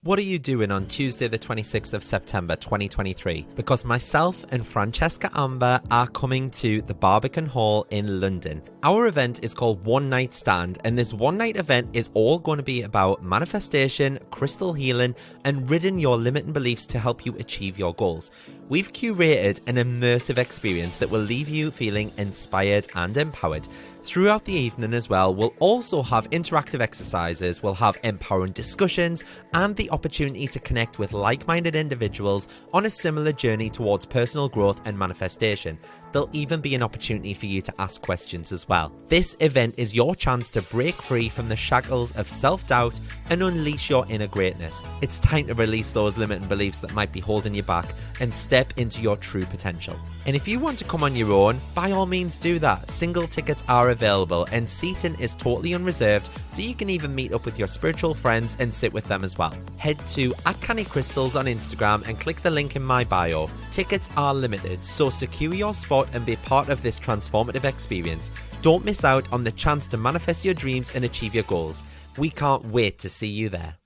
What are you doing on Tuesday the 26th of September 2023? Because myself and Francesca Amber are coming to the Barbican Hall in London. Our event is called One Night Stand, and this one night event is all going to be about manifestation, crystal healing, and ridding your limiting beliefs to help you achieve your goals. We've curated an immersive experience that will leave you feeling inspired and empowered. Throughout the evening as well, we'll also have interactive exercises, we'll have empowering discussions, and the opportunity to connect with like-minded individuals on a similar journey towards personal growth and manifestation. There'll even be an opportunity for you to ask questions as well. This event is your chance to break free from the shackles of self-doubt and unleash your inner greatness. It's time to release those limiting beliefs that might be holding you back and step into your true potential. And if you want to come on your own, by all means do that. Single tickets are available and seating is totally unreserved, so you can even meet up with your spiritual friends and sit with them as well. Head to @CannyCrystals on Instagram and click the link in my bio. Tickets are limited, so secure your spot and be part of this transformative experience. Don't miss out on the chance to manifest your dreams and achieve your goals. We can't wait to see you there.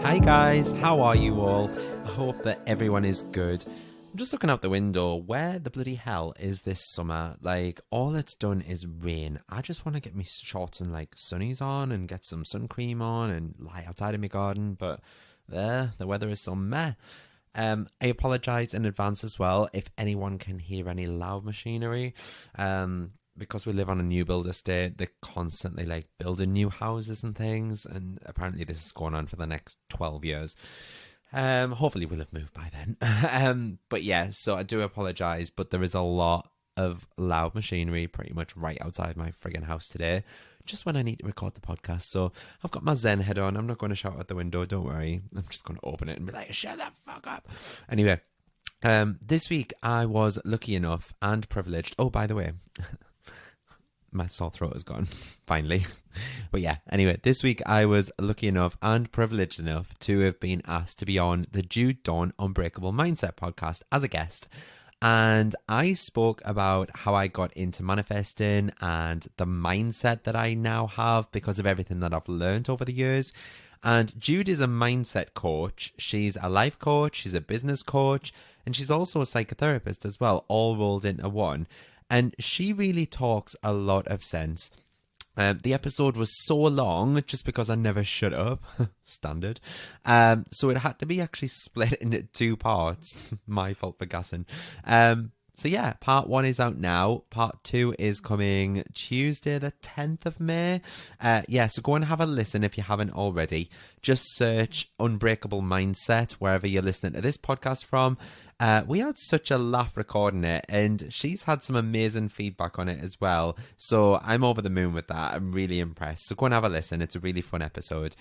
Hi guys, how are you all? I hope that everyone is good. I'm just looking out the window. Where the bloody hell is this summer? Like, all it's done is rain. I just want to get me shorts and like sunnies on and get some sun cream on and lie outside in my garden, but the weather is so meh. I apologise in advance as well if anyone can hear any loud machinery. Because we live on a new build estate, they're constantly like building new houses and things, and apparently this is going on for the next 12 years. Hopefully we'll have moved by then. But yeah, so I do apologise, but there is a lot of loud machinery pretty much right outside my friggin' house today, just when I need to record the podcast. So I've got my Zen head on. I'm not going to shout out the window, don't worry. I'm just going to open it and be like, shut the fuck up. Anyway, this week I was lucky enough and privileged. Oh, by the way, my sore throat is gone, finally. But yeah, anyway, this week I was lucky enough and privileged enough to have been asked to be on the Jude Dawn Unbreakable Mindset podcast as a guest. And I spoke about how I got into manifesting and the mindset that I now have because of everything that I've learned over the years. And Jude is a mindset coach. She's a life coach, she's a business coach, and she's also a psychotherapist as well, all rolled into one. And she really talks a lot of sense. The episode was so long just because I never shut up. Standard. So it had to be actually split into two parts. My fault for gassing. So yeah, part 1 is out now. Part 2 is coming Tuesday the 10th of May. So go and have a listen if you haven't already. Just search Unbreakable Mindset wherever you're listening to this podcast from. We had such a laugh recording it, and she's had some amazing feedback on it as well. So I'm over the moon with that. I'm really impressed. So go and have a listen. It's a really fun episode.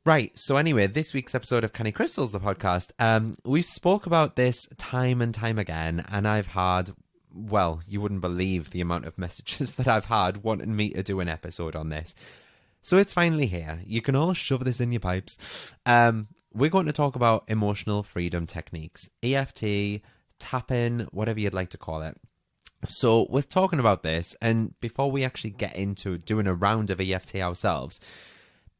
Right, so anyway, this week's episode of Canny Crystals, the podcast, we spoke about this time and time again, and I've had, well, you wouldn't believe the amount of messages that I've had wanting me to do an episode on this. So it's finally here. You can all shove this in your pipes. We're going to talk about emotional freedom techniques, EFT, tapping, whatever you'd like to call it. So we're talking about this, and before we actually get into doing a round of EFT ourselves,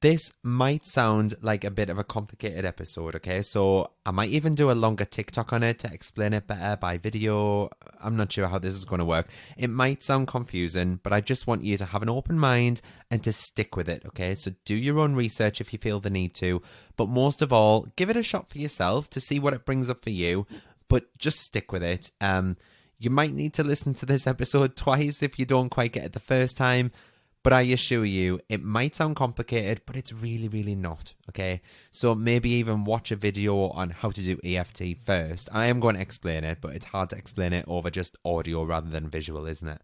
this might sound like a bit of a complicated episode, okay? So I might even do a longer TikTok on it to explain it better by video. I'm not sure how this is going to work. It might sound confusing, but I just want you to have an open mind and to stick with it, okay? So do your own research if you feel the need to. But most of all, give it a shot for yourself to see what it brings up for you. But just stick with it. You might need to listen to this episode twice if you don't quite get it the first time. But I assure you, it might sound complicated, but it's really, really not, okay? So maybe even watch a video on how to do EFT first. I am going to explain it, but it's hard to explain it over just audio rather than visual, isn't it?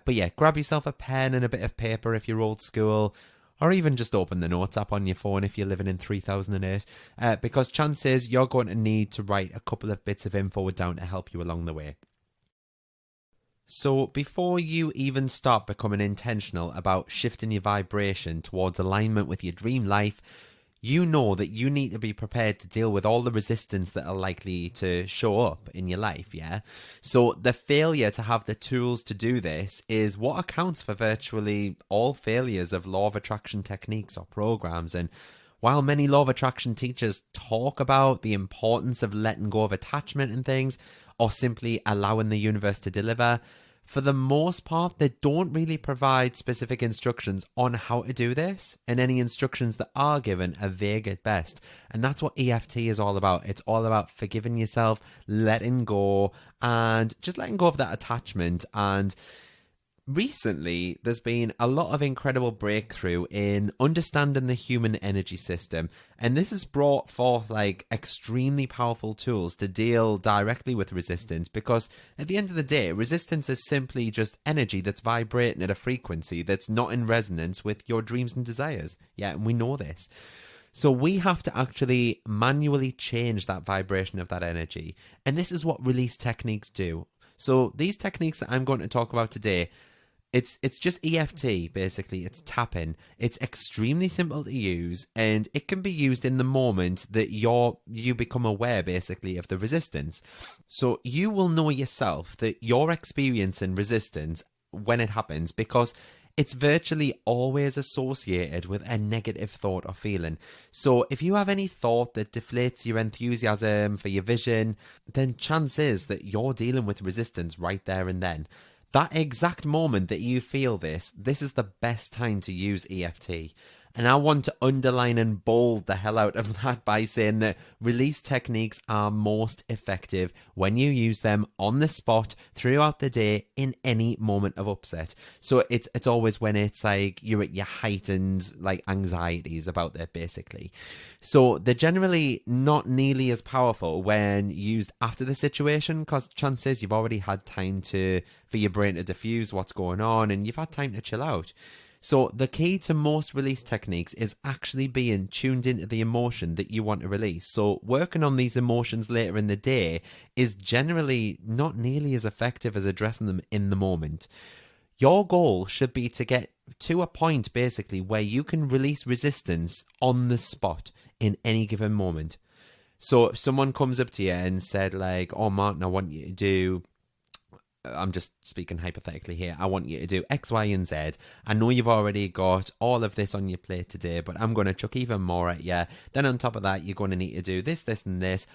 But yeah, grab yourself a pen and a bit of paper if you're old school, or even just open the notes app on your phone if you're living in 3008, because chances you're going to need to write a couple of bits of info down to help you along the way. So before you even start becoming intentional about shifting your vibration towards alignment with your dream life, you know that you need to be prepared to deal with all the resistance that are likely to show up in your life, yeah? So the failure to have the tools to do this is what accounts for virtually all failures of law of attraction techniques or programs. And while many law of attraction teachers talk about the importance of letting go of attachment and things, or simply allowing the universe to deliver, for the most part, they don't really provide specific instructions on how to do this, and any instructions that are given are vague at best. And that's what EFT is all about. It's all about forgiving yourself, letting go, and just letting go of that attachment. And recently, there's been a lot of incredible breakthrough in understanding the human energy system, and this has brought forth like extremely powerful tools to deal directly with resistance, because at the end of the day, resistance is simply just energy that's vibrating at a frequency that's not in resonance with your dreams and desires. Yeah, and we know this. So we have to actually manually change that vibration of that energy, and this is what release techniques do. So these techniques that I'm going to talk about today, it's just EFT, basically. It's tapping. It's extremely simple to use, and it can be used in the moment that you become aware, basically, of the resistance. So you will know yourself that you're experiencing resistance when it happens, because it's virtually always associated with a negative thought or feeling. So if you have any thought that deflates your enthusiasm for your vision, then chance is that you're dealing with resistance right there and then. That exact moment that you feel this is the best time to use EFT. And I want to underline and bold the hell out of that by saying that release techniques are most effective when you use them on the spot throughout the day in any moment of upset. So it's always when it's like you're at your heightened like anxieties about that, basically. So they're generally not nearly as powerful when used after the situation, because chances you've already had time for your brain to diffuse what's going on, and you've had time to chill out. So the key to most release techniques is actually being tuned into the emotion that you want to release. So working on these emotions later in the day is generally not nearly as effective as addressing them in the moment. Your goal should be to get to a point, basically, where you can release resistance on the spot in any given moment. So if someone comes up to you and said like, "Oh, Martin, I want you to do," I'm just speaking hypothetically here, "I want you to do X, Y, and Z. I know you've already got all of this on your plate today, but I'm going to chuck even more at you. Then on top of that, you're going to need to do this, this, and this."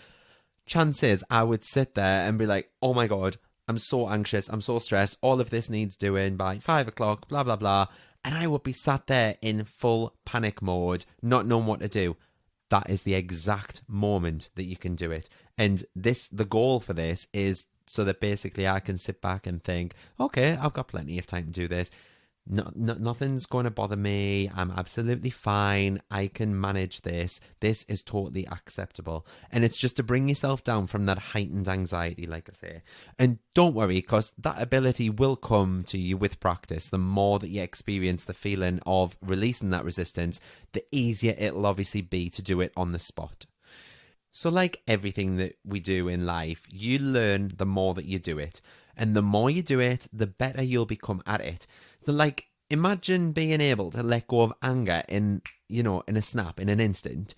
Chances I would sit there and be like, "Oh my God, I'm so anxious. I'm so stressed. All of this needs doing by 5 o'clock, blah, blah, blah." And I would be sat there in full panic mode, not knowing what to do. That is the exact moment that you can do it. And the goal for this is so that basically I can sit back and think, okay, I've got plenty of time to do this. Nothing's going to bother me. I'm absolutely fine. I can manage this. This is totally acceptable. And it's just to bring yourself down from that heightened anxiety, like I say. And don't worry, because that ability will come to you with practice. The more that you experience the feeling of releasing that resistance, the easier it'll obviously be to do it on the spot. So like everything that we do in life, you learn the more that you do it. And the more you do it, the better you'll become at it. So like, imagine being able to let go of anger in a snap, in an instant.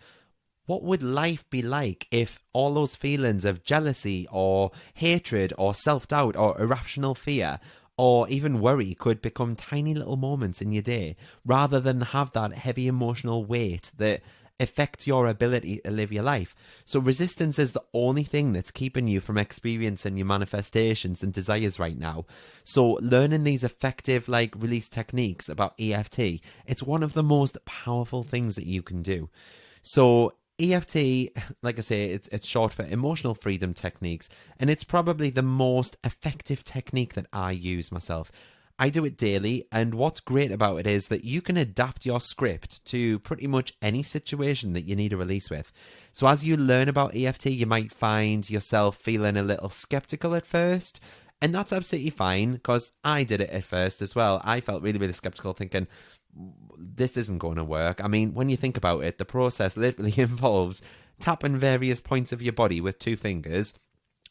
What would life be like if all those feelings of jealousy or hatred or self-doubt or irrational fear or even worry could become tiny little moments in your day, rather than have that heavy emotional weight that affects your ability to live your life? So resistance is the only thing that's keeping you from experiencing your manifestations and desires right now. So learning these effective release techniques about EFT, it's one of the most powerful things that you can do. So EFT, like I say, it's short for emotional freedom techniques, and it's probably the most effective technique that I use myself. I do it daily, and what's great about it is that you can adapt your script to pretty much any situation that you need a release with. So as you learn about EFT, you might find yourself feeling a little skeptical at first, and that's absolutely fine, because I did it at first as well. I felt really, really skeptical, thinking, this isn't going to work. I mean, when you think about it, the process literally involves tapping various points of your body with 2 fingers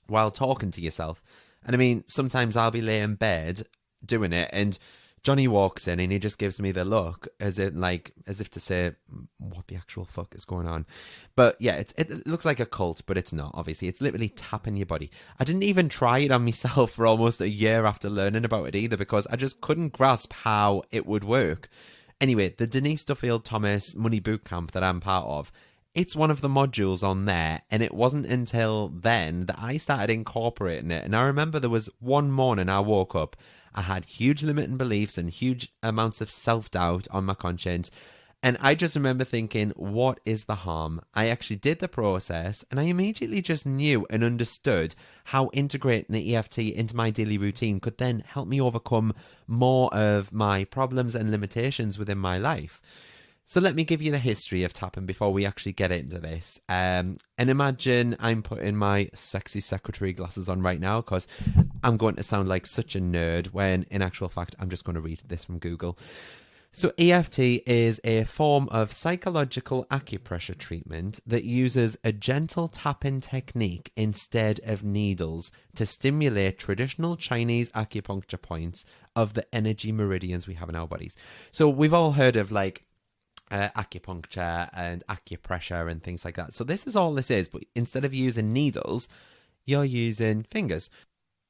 while talking to yourself. And I mean, sometimes I'll be laying in bed doing it, and Johnny walks in and he just gives me the look as if to say, what the actual fuck is going on? But yeah, it looks like a cult, but it's not, obviously. It's literally tapping your body. I didn't even try it on myself for almost a year after learning about it either, because I just couldn't grasp how it would work. Anyway, the Denise Duffield Thomas Money Bootcamp that I'm part of, it's one of the modules on there, and it wasn't until then that I started incorporating it. And I remember there was one morning I woke up, I had huge limiting beliefs and huge amounts of self-doubt on my conscience. And I just remember thinking, what is the harm? I actually did the process, and I immediately just knew and understood how integrating the EFT into my daily routine could then help me overcome more of my problems and limitations within my life. So let me give you the history of tapping before we actually get into this. And imagine I'm putting my sexy secretary glasses on right now, because I'm going to sound like such a nerd when in actual fact, I'm just going to read this from Google. So EFT is a form of psychological acupressure treatment that uses a gentle tapping technique instead of needles to stimulate traditional Chinese acupuncture points of the energy meridians we have in our bodies. So we've all heard of acupuncture and acupressure and things like that. So this is all this is, but instead of using needles, you're using fingers.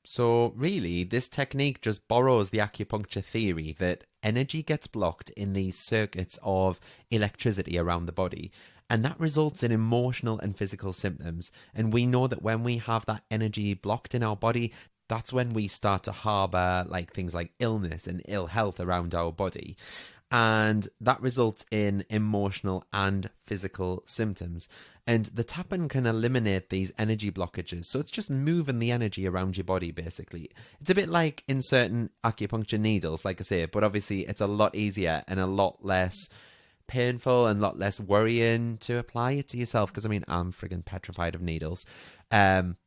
So really, this technique just borrows the acupuncture theory that energy gets blocked in these circuits of electricity around the body, and that results in emotional and physical symptoms. And we know that when we have that energy blocked in our body, that's when we start to harbor things like illness and ill health around our body. And that results in emotional and physical symptoms. And the tapping can eliminate these energy blockages. So it's just moving the energy around your body, basically. It's a bit like inserting acupuncture needles, like I say, but obviously it's a lot easier and a lot less painful and a lot less worrying to apply it to yourself. Because, I mean, I'm friggin' petrified of needles.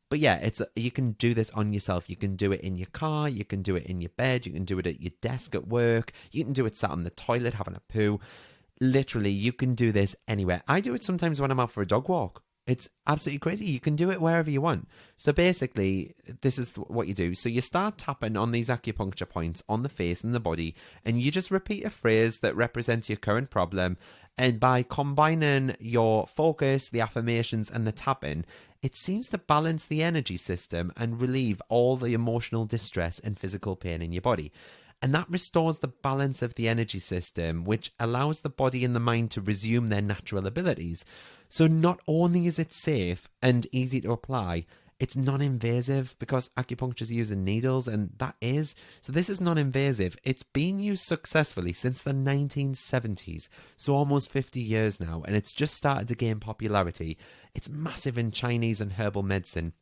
But yeah, you can do this on yourself. You can do it in your car. You can do it in your bed. You can do it at your desk at work. You can do it sat on the toilet having a poo. Literally, you can do this anywhere. I do it sometimes when I'm out for a dog walk. It's absolutely crazy. You can do it wherever you want. So basically, this is what you do. So you start tapping on these acupuncture points on the face and the body, and you just repeat a phrase that represents your current problem. And by combining your focus, the affirmations, and the tapping, it seems to balance the energy system and relieve all the emotional distress and physical pain in your body. And that restores the balance of the energy system, which allows the body and the mind to resume their natural abilities. So not only is it safe and easy to apply, it's non-invasive, because acupuncture is using needles, and so this is non-invasive. It's been used successfully since the 1970s, so almost 50 years now, and it's just started to gain popularity. It's massive in Chinese and herbal medicine.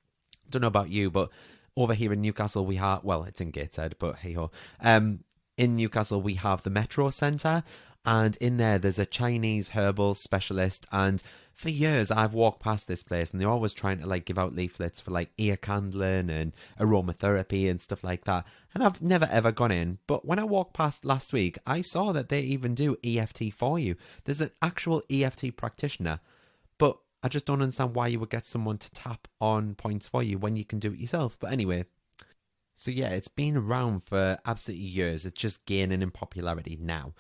Don't know about you, but over here in Newcastle we have, well, it's in Gateshead, but hey-ho. In Newcastle we have the Metro Centre, and in there there's a Chinese herbal specialist, and for years I've walked past this place and they're always trying to give out leaflets for ear candling and aromatherapy and stuff like that, and I've never ever gone in. But when I walked past last week, I saw that they even do EFT for you. There's an actual EFT practitioner, but I just don't understand why you would get someone to tap on points for you when you can do it yourself. But anyway, so yeah, it's been around for absolutely years. It's just gaining in popularity now.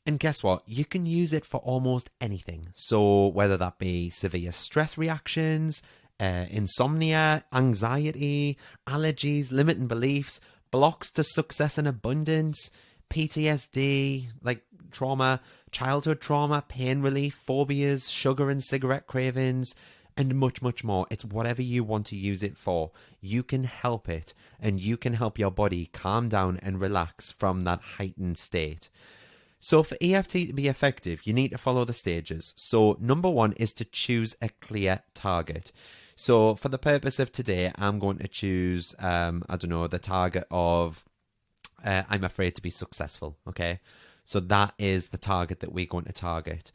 And guess what? You can use it for almost anything. So whether that be severe stress reactions, insomnia, anxiety, allergies, limiting beliefs, blocks to success and abundance, PTSD, trauma, childhood trauma, pain relief, phobias, sugar and cigarette cravings, and much, much more. It's whatever you want to use it for. You can help it, and you can help your body calm down and relax from that heightened state. So for EFT to be effective, you need to follow the stages. So number one is to choose a clear target. So for the purpose of today, I'm going to choose, the target of, I'm afraid to be successful. Okay. So that is the target that we're going to target.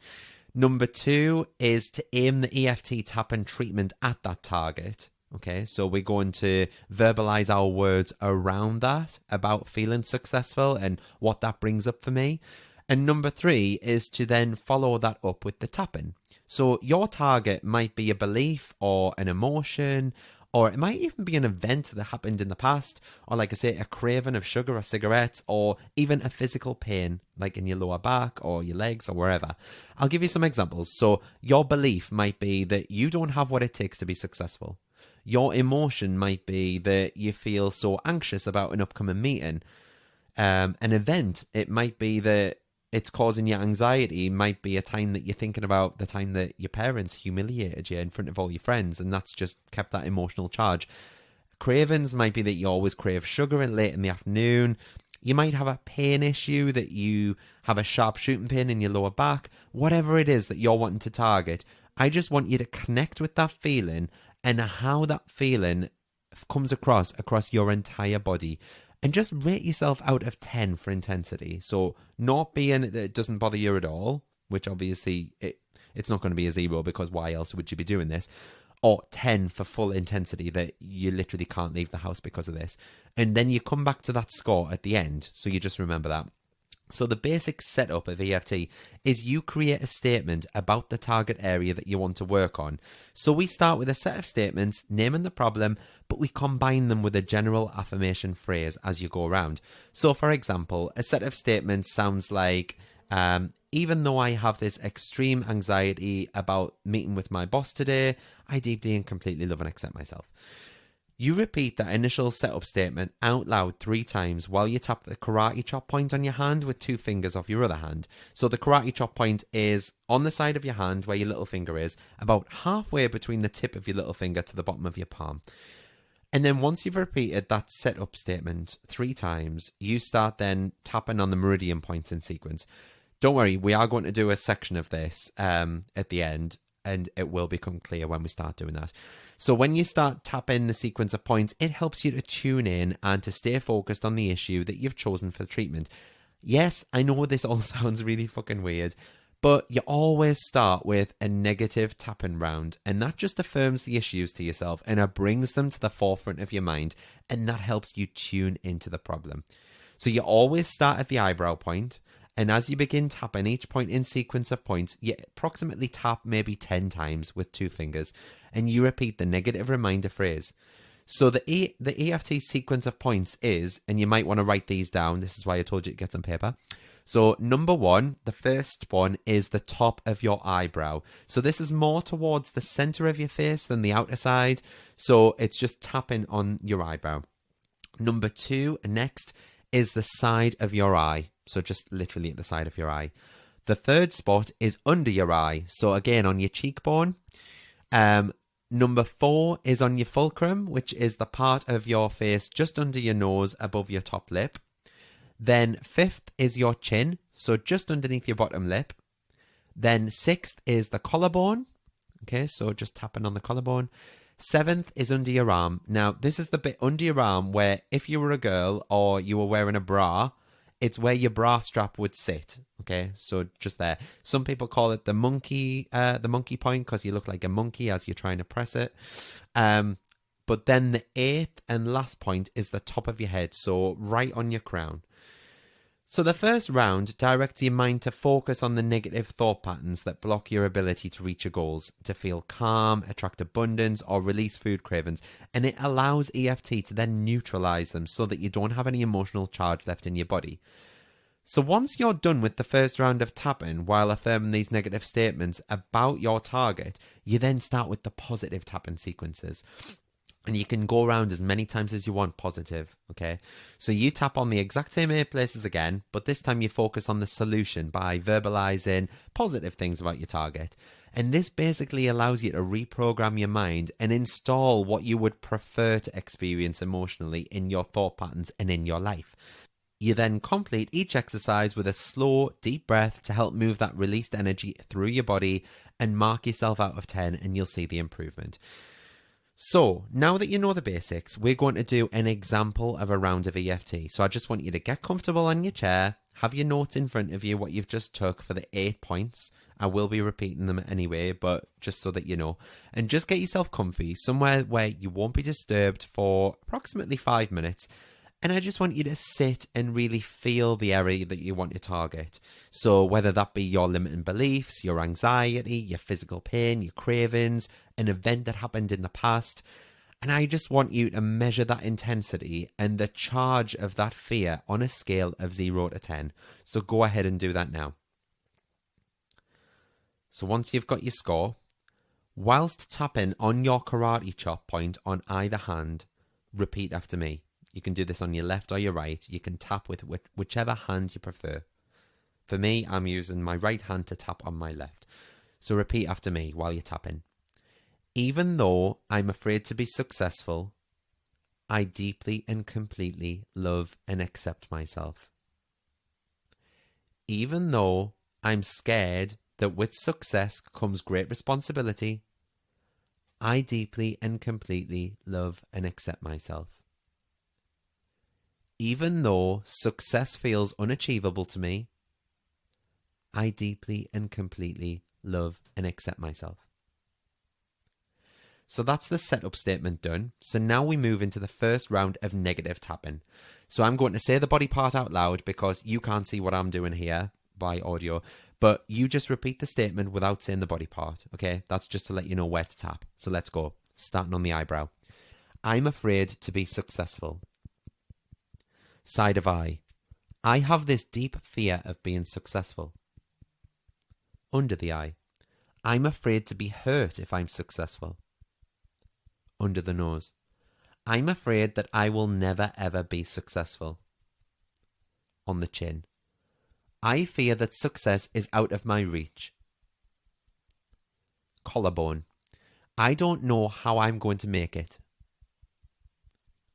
Number two is to aim the EFT tapping treatment at that target. Okay, so we're going to verbalize our words around that, about feeling successful and what that brings up for me. And number three is to then follow that up with the tapping. So your target might be a belief or an emotion Or it might even be an event that happened in the past, or like I say, a craving of sugar or cigarettes, or even a physical pain, like in your lower back or your legs or wherever. I'll give you some examples. So your belief might be that you don't have what it takes to be successful. Your emotion might be that you feel so anxious about an upcoming meeting. An event, it might be that it's causing you anxiety. It might be a time that you're thinking about the time that your parents humiliated you in front of all your friends, and that's just kept that emotional charge. Cravings might be that you always crave sugar and late in the afternoon. You might have a pain issue, that you have a sharp shooting pain in your lower back. Whatever it is that you're wanting to target, I just want you to connect with that feeling and how that feeling comes across your entire body. And just rate yourself out of 10 for intensity. So not being that it doesn't bother you at all, which obviously it's not going to be a 0, because why else would you be doing this? Or 10 for full intensity, that you literally can't leave the house because of this. And then you come back to that score at the end. So you just remember that. So the basic setup of EFT is you create a statement about the target area that you want to work on. So we start with a set of statements, naming the problem, but we combine them with a general affirmation phrase as you go around. So for example, a set of statements sounds like, even though I have this extreme anxiety about meeting with my boss today, I deeply and completely love and accept myself. You repeat that initial setup statement out loud 3 times while you tap the karate chop point on your hand with 2 fingers of your other hand. So the karate chop point is on the side of your hand where your little finger is, about halfway between the tip of your little finger to the bottom of your palm. And then once you've repeated that setup statement 3 times, you start then tapping on the meridian points in sequence. Don't worry, we are going to do a section of this at the end, and it will become clear when we start doing that. So when you start tapping the sequence of points, it helps you to tune in and to stay focused on the issue that you've chosen for treatment. Yes, I know this all sounds really fucking weird, but you always start with a negative tapping round, and that just affirms the issues to yourself and it brings them to the forefront of your mind, and that helps you tune into the problem. So you always start at the eyebrow point, and as you begin tapping each point in sequence of points, you approximately tap maybe 10 times with 2 fingers, and you repeat the negative reminder phrase. So the EFT sequence of points is, and you might want to write these down, this is why I told you to get some paper. So number 1, the first one, is the top of your eyebrow. So this is more towards the center of your face than the outer side. So it's just tapping on your eyebrow. Number 2, next, is the side of your eye. So just literally at the side of your eye. The third spot is under your eye. So again, on your cheekbone. Number 4 is on your fulcrum, which is the part of your face just under your nose, above your top lip. Then 5th is your chin, so just underneath your bottom lip. Then 6th is the collarbone. Okay, so just tapping on the collarbone. 7th is under your arm. Now, this is the bit under your arm where if you were a girl or you were wearing a bra, it's where your bra strap would sit. Okay, so just there. Some people call it the monkey point, because you look like a monkey as you're trying to press it. But then the 8th and last point is the top of your head, so right on your crown. So the first round directs your mind to focus on the negative thought patterns that block your ability to reach your goals, to feel calm, attract abundance, or release food cravings. And it allows EFT to then neutralize them so that you don't have any emotional charge left in your body. So once you're done with the first round of tapping while affirming these negative statements about your target, you then start with the positive tapping sequences. And you can go around as many times as you want positive, okay? So you tap on the exact same 8 places again, but this time you focus on the solution by verbalizing positive things about your target. And this basically allows you to reprogram your mind and install what you would prefer to experience emotionally in your thought patterns and in your life. You then complete each exercise with a slow, deep breath to help move that released energy through your body, and mark yourself out of 10 and you'll see the improvement. So, now that you know the basics, we're going to do an example of a round of EFT. So I just want you to get comfortable on your chair, have your notes in front of you, what you've just took for the 8 points. I will be repeating them anyway, but just so that you know. And just get yourself comfy, somewhere where you won't be disturbed for approximately 5 minutes. And I just want you to sit and really feel the area that you want to target. So whether that be your limiting beliefs, your anxiety, your physical pain, your cravings, an event that happened in the past. And I just want you to measure that intensity and the charge of that fear on a scale of 0 to 10. So go ahead and do that now. So once you've got your score, whilst tapping on your karate chop point on either hand, repeat after me. You can do this on your left or your right. You can tap with whichever hand you prefer. For me, I'm using my right hand to tap on my left. So repeat after me while you're tapping. Even though I'm afraid to be successful, I deeply and completely love and accept myself. Even though I'm scared that with success comes great responsibility, I deeply and completely love and accept myself. Even though success feels unachievable to me, I deeply and completely love and accept myself. So that's the setup statement done. So now we move into the first round of negative tapping. So I'm going to say the body part out loud because you can't see what I'm doing here by audio, but you just repeat the statement without saying the body part, okay? That's just to let you know where to tap. So let's go. Starting on the eyebrow. I'm afraid to be successful. Side of eye. I have this deep fear of being successful. Under the eye. I'm afraid to be hurt if I'm successful. Under the nose. I'm afraid that I will never ever be successful. On the chin. I fear that success is out of my reach. Collarbone. I don't know how I'm going to make it.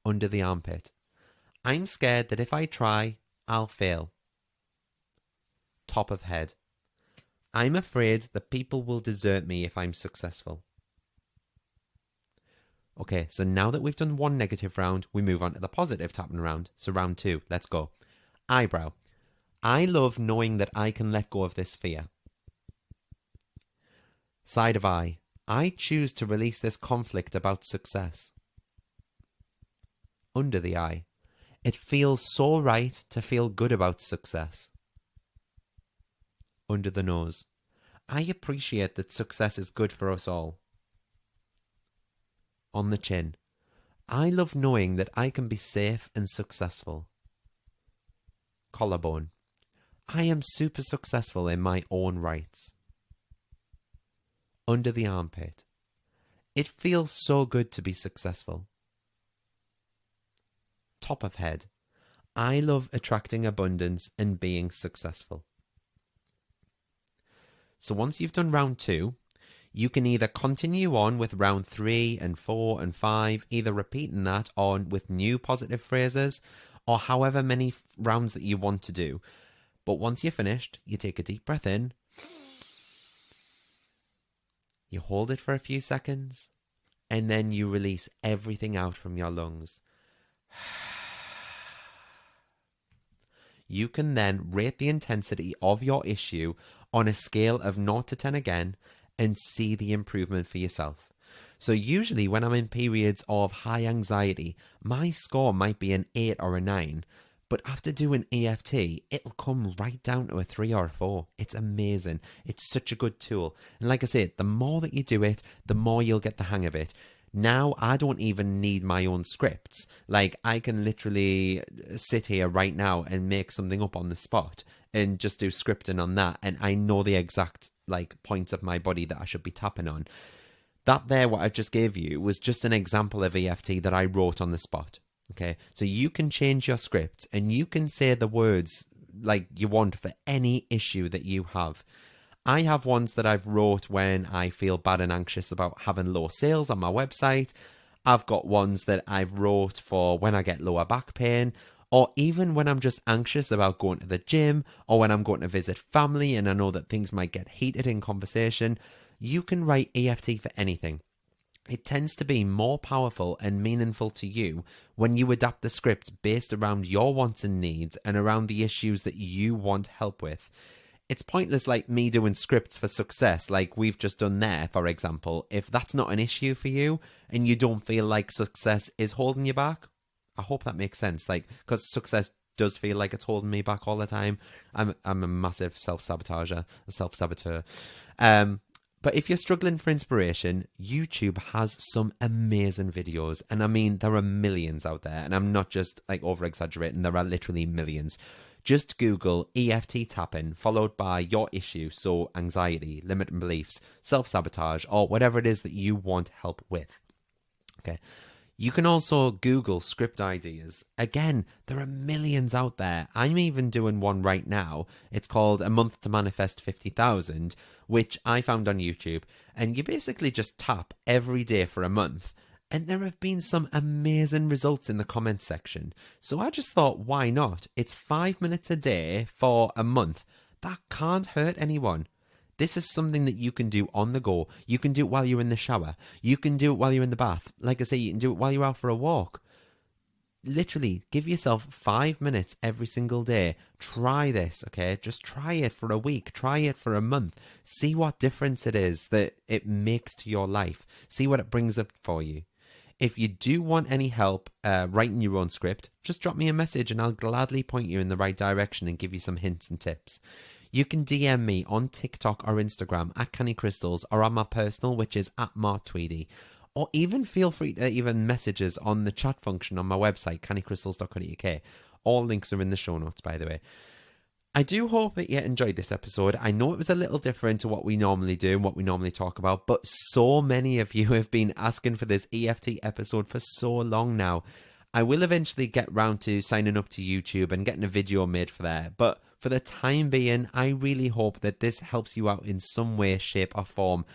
Under the armpit. I'm scared that if I try, I'll fail. Top of head. I'm afraid that people will desert me if I'm successful. Okay, so now that we've done one negative round, we move on to the positive tapping round. So round 2, let's go. Eyebrow. I love knowing that I can let go of this fear. Side of eye. I choose to release this conflict about success. Under the eye. It feels so right to feel good about success. Under the nose. I appreciate that success is good for us all. On the chin. I love knowing that I can be safe and successful. Collarbone. I am super successful in my own rights. Under the armpit. It feels so good to be successful. Top of head. I love attracting abundance and being successful. So once you've done round 2, you can either continue on with round 3 and 4 and 5, either repeating that on with new positive phrases or however many rounds that you want to do. But once you're finished, you take a deep breath in, you hold it for a few seconds, and then you release everything out from your lungs. You can then rate the intensity of your issue on a scale of 0 to 10 again and see the improvement for yourself. So usually when I'm in periods of high anxiety, my score might be an 8 or a 9. But after doing EFT, it'll come right down to a 3 or a 4. It's amazing. It's such a good tool. And like I said, the more that you do it, the more you'll get the hang of it. Now, I don't even need my own scripts. Like, I can literally sit here right now and make something up on the spot and just do scripting on that. And I know the exact, points of my body that I should be tapping on. That there, what I just gave you, was just an example of EFT that I wrote on the spot. Okay, so you can change your script and you can say the words like you want for any issue that you have. I have ones that I've wrote when I feel bad and anxious about having low sales on my website. I've got ones that I've wrote for when I get lower back pain, or even when I'm just anxious about going to the gym, or when I'm going to visit family and I know that things might get heated in conversation. You can write EFT for anything. It tends to be more powerful and meaningful to you when you adapt the script based around your wants and needs and around the issues that you want help with. It's pointless like me doing scripts for success like we've just done there, for example, if that's not an issue for you and you don't feel like success is holding you back. I hope that makes sense, because success does feel like it's holding me back all the time. I'm a massive self-saboteur. But if you're struggling for inspiration, YouTube has some amazing videos. And I mean, there are millions out there. And I'm not just like over exaggerating, there are literally millions. Just Google EFT tapping followed by your issue. So anxiety, limiting beliefs, self-sabotage, or whatever it is that you want help with. Okay. You can also Google script ideas. Again, there are millions out there. I'm even doing one right now. It's called A Month to Manifest 50,000, which I found on YouTube. And you basically just tap every day for a month. And there have been some amazing results in the comments section. So I just thought, why not? It's 5 minutes a day for a month. That can't hurt anyone. This is something that you can do on the go. You can do it while you're in the shower. You can do it while you're in the bath. Like I say, you can do it while you're out for a walk. Literally, give yourself 5 minutes every single day. Try this, okay? Just try it for a week. Try it for a month. See what difference it is that it makes to your life. See what it brings up for you. If you do want any help writing your own script, just drop me a message and I'll gladly point you in the right direction and give you some hints and tips. You can DM me on TikTok or Instagram at Canny Crystals or on my personal, which is at Mark Tweedy. Or even feel free to even messages on the chat function on my website, cannycrystals.co.uk. All links are in the show notes, by the way. I do hope that you enjoyed this episode. I know it was a little different to what we normally do and what we normally talk about, but so many of you have been asking for this EFT episode for so long now. I will eventually get round to signing up to YouTube and getting a video made for that, but for the time being, I really hope that this helps you out in some way, shape or form.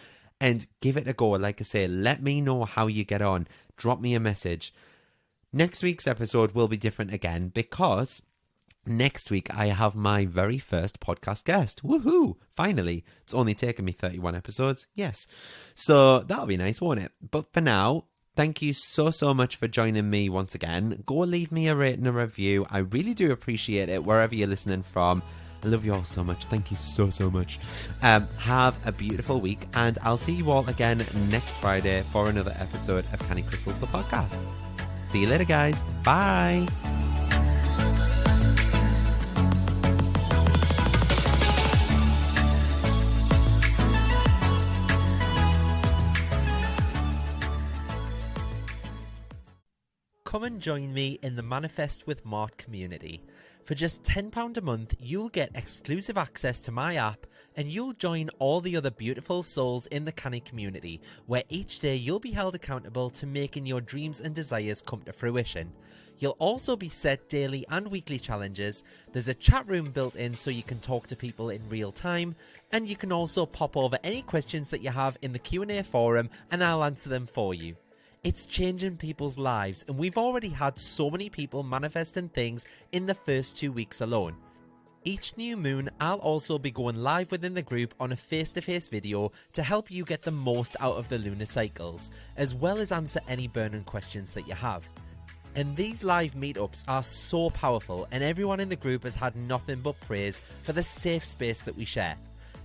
And give it a go. Like I say, let me know how you get on. Drop me a message. Next week's episode will be different again because next week I have my very first podcast guest. Woohoo! Finally. It's only taken me 31 episodes. Yes. So that'll be nice, won't it? But for now, thank you so much for joining me once again. Go leave me a rating and a review. I really do appreciate it wherever you're listening from. I love you all so much. Thank you so much. Have a beautiful week and I'll see you all again next Friday for another episode of Canny Crystals, the podcast. See you later, guys. Bye. Come and join me in the Manifest with Mart community. For just £10 a month, you'll get exclusive access to my app and you'll join all the other beautiful souls in the Canny community, where each day you'll be held accountable to making your dreams and desires come to fruition. You'll also be set daily and weekly challenges. There's a chat room built in so you can talk to people in real time, and you can also pop over any questions that you have in the Q&A forum and I'll answer them for you. It's changing people's lives, and we've already had so many people manifesting things in the first 2 weeks alone. Each new moon, I'll also be going live within the group on a face-to-face video to help you get the most out of the lunar cycles, as well as answer any burning questions that you have. And these live meetups are so powerful, and everyone in the group has had nothing but praise for the safe space that we share.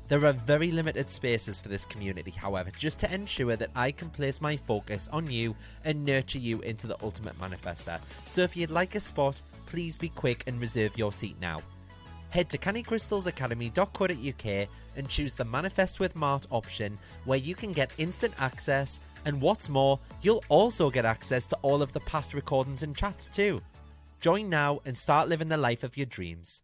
There are very limited spaces for this community, however, just to ensure that I can place my focus on you and nurture you into the ultimate manifester. So if you'd like a spot, please be quick and reserve your seat now. Head to cannycrystalsacademy.co.uk and choose the Manifest with Mart option, where you can get instant access, and what's more, you'll also get access to all of the past recordings and chats too. Join now and start living the life of your dreams.